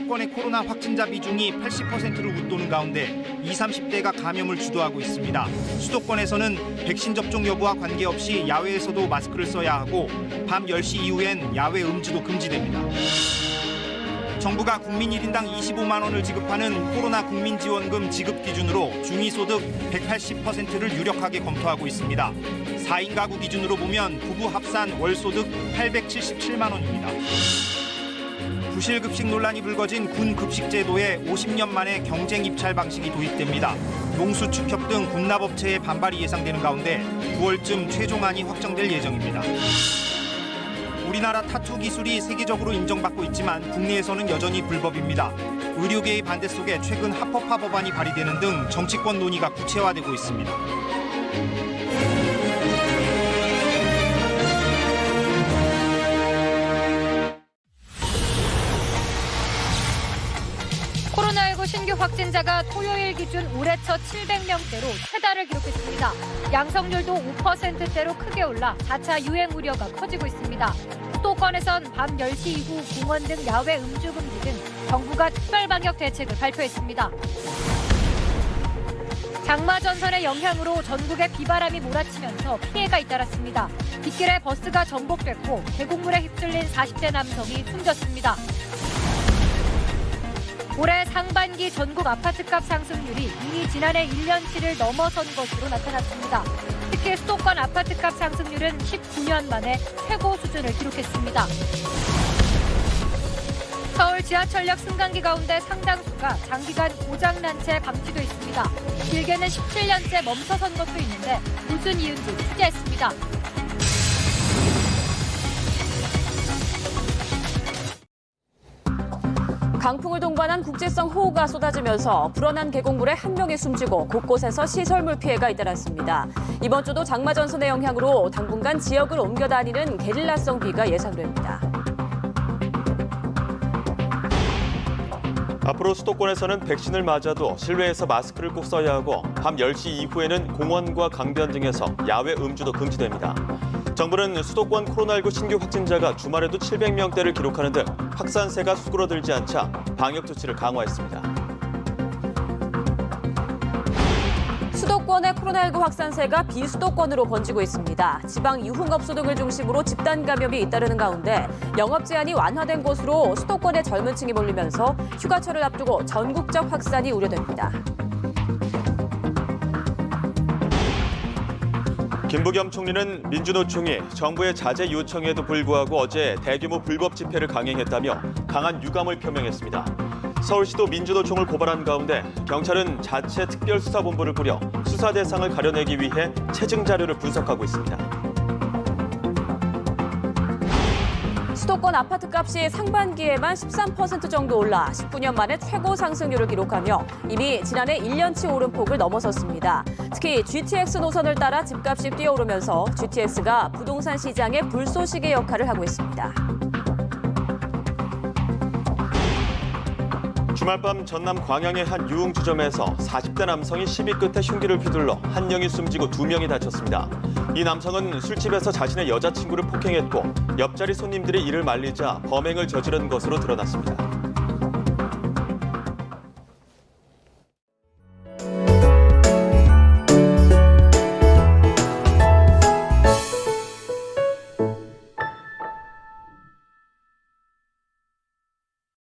수도권의 코로나 확진자 비중이 80%를 웃도는 가운데 20, 30대가 감염을 주도하고 있습니다. 수도권에서는 백신 접종 여부와 관계없이 야외에서도 마스크를 써야 하고 밤 10시 이후엔 야외 음주도 금지됩니다. 정부가 국민 1인당 25만 원을 지급하는 코로나 국민지원금 지급 기준으로 중위소득 180%를 유력하게 검토하고 있습니다. 4인 가구 기준으로 보면 부부 합산 월소득 877만 원입니다. 부실급식 논란이 불거진 군 급식제도에 50년 만에 경쟁 입찰 방식이 도입됩니다. 농수축협 등 군납업체의 반발이 예상되는 가운데 9월쯤 최종안이 확정될 예정입니다. 우리나라 타투 기술이 세계적으로 인정받고 있지만 국내에서는 여전히 불법입니다. 의료계의 반대 속에 최근 합법화 법안이 발의되는 등 정치권 논의가 구체화되고 있습니다. 코로나19 신규 확진자가 토요일 기준 올해 첫 700명대로 최다를 기록했습니다. 양성률도 5%대로 크게 올라 4차 유행 우려가 커지고 있습니다. 수도권에선 밤 10시 이후 공원 등 야외 음주 금지 등 정부가 특별 방역 대책을 발표했습니다. 장마 전선의 영향으로 전국에 비바람이 몰아치면서 피해가 잇따랐습니다. 빗길에 버스가 전복됐고 계곡물에 휩쓸린 40대 남성이 숨졌습니다. 올해 상반기 전국 아파트값 상승률이 이미 지난해 1년치를 넘어선 것으로 나타났습니다. 특히 수도권 아파트값 상승률은 19년 만에 최고 수준을 기록했습니다. 서울 지하철역 승강기 가운데 상당수가 장기간 고장난 채 방치돼 있습니다. 길게는 17년째 멈춰선 것도 있는데 무슨 이유인지 취재했습니다. 강풍을 동반한 국지성 호우가 쏟아지면서 불어난 계곡물에 한 명이 숨지고 곳곳에서 시설물 피해가 잇따랐습니다. 이번 주도 장마 전선의 영향으로 당분간 지역을 옮겨 다니는 게릴라성 비가 예상됩니다. 앞으로 수도권에서는 백신을 맞아도 실외에서 마스크를 꼭 써야 하고 밤 10시 이후에는 공원과 강변 등에서 야외 음주도 금지됩니다. 정부는 수도권 코로나19 신규 확진자가 주말에도 700명대를 기록하는 등 확산세가 수그러들지 않자 방역 조치를 강화했습니다. 수도권의 코로나19 확산세가 비수도권으로 번지고 있습니다. 지방 유흥업소 등을 중심으로 집단 감염이 잇따르는 가운데 영업 제한이 완화된 곳으로 수도권의 젊은 층이 몰리면서 휴가철을 앞두고 전국적 확산이 우려됩니다. 김부겸 총리는 민주노총이 정부의 자제 요청에도 불구하고 어제 대규모 불법 집회를 강행했다며 강한 유감을 표명했습니다. 서울시도 민주노총을 고발한 가운데 경찰은 자체 특별수사본부를 꾸려 수사 대상을 가려내기 위해 체증 자료를 분석하고 있습니다. 수도권 아파트값이 상반기에만 13% 정도 올라 19년 만에 최고 상승률을 기록하며 이미 지난해 1년치 오름폭을 넘어섰습니다. 특히 GTX 노선을 따라 집값이 뛰어오르면서 GTX가 부동산 시장의 불쏘시개 역할을 하고 있습니다. 주말 밤 전남 광양의 한 유흥주점에서 40대 남성이 시비 끝에 흉기를 휘둘러 한 명이 숨지고 2명이 다쳤습니다. 이 남성은 술집에서 자신의 여자친구를 폭행했고 옆자리 손님들이 이를 말리자 범행을 저지른 것으로 드러났습니다.